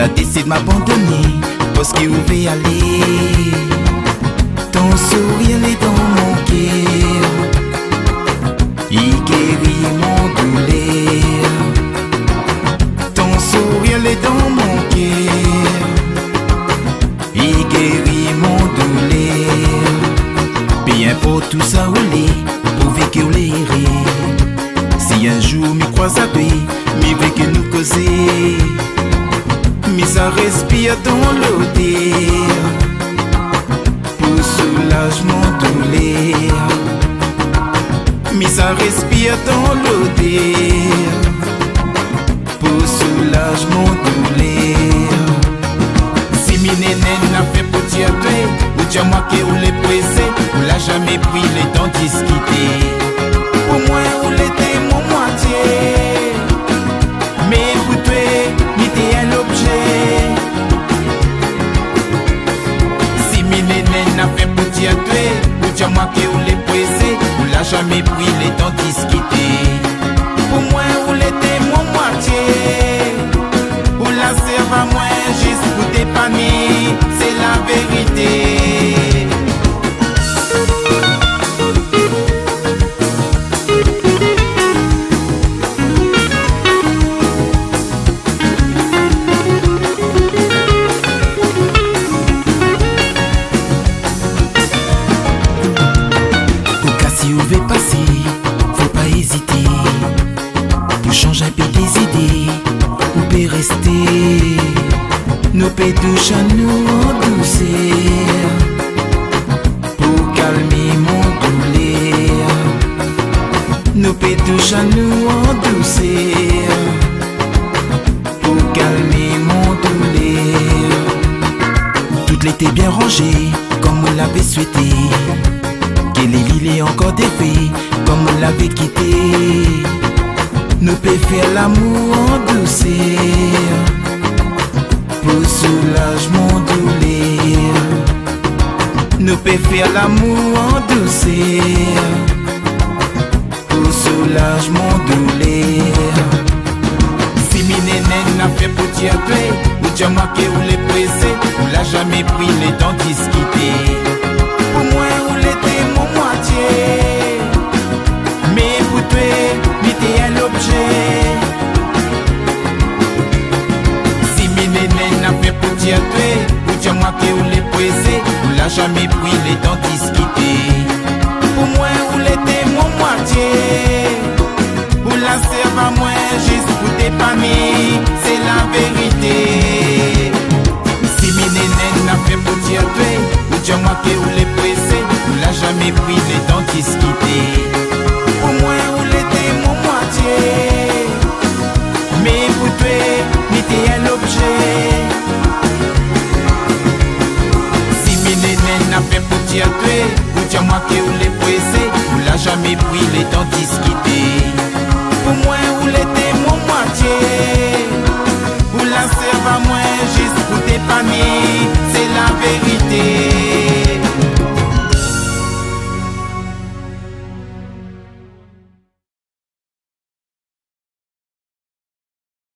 la décide m'abandonner parce qu'il veut aller. Ton sourire est dans mon cœur, il guérit mon douleur. Ton sourire est dans mon cœur, il guérit mon douleur. Bien pour tout ça rouler, pourvu qu'il l'ait. Si un jour m'y croise à toi, m'y veut que nous causer, mais ça respire dans l'odeur, pour soulagement douleur. Mais ça respire dans l'odeur, pour soulagement douleur. Si mi néné n'a fait pour dire toi, ou dire moi que ou les pressé, ou l'a jamais pris le temps de discuter. Pour moi ou l'était mon moitié, mais pour toi, m'était un objet. Si mi néné n'a fait pour dire toi, ou dire moi que ou les pressé, ou l'a jamais pris le temps de discuter. Pour moi ou l'était mon moitié, ou la serve à moi juste pour dépanner, c'est la vérité. Nous peut toucher à nous en douceur, pour calmer mon douleur. Nous peut toucher à nous en douceur, pour calmer mon douleur. Tout l'été bien rangé, comme on l'avait souhaité, que les lits aient encore des faits, comme on l'avait quitté. Nous peut faire l'amour en douceur, pour soulagement douleur. Nous peut faire l'amour en douceur, pour soulagement douleur. Si mi néné n'a fait pour dire toi, ou dire moi que ou les pressé, ou l'a jamais pris le temps de discuter. Pour moi ou l'était mon moitié, mais pour toi, m'était un objet. Si mi néné n'a fait pour dire toi, ou dire moi que ou les pressé, ou l'a jamais pris le temps de discuter. Pour moi ou l'était mon moitié, ou la serve à moi juste pour dépanner, c'est la vérité. Si mi néné n'a fait pour dire toi, ou dire moi que ou les pressé, ou l'a jamais pris le temps de discuter. Pour moi ou l'était mon moitié, mais pour toi, m'était un objet. Si mi néné n'a fait pour dire toi, ou dire moi que ou les pressé, ou l'a jamais pris le temps de discuter.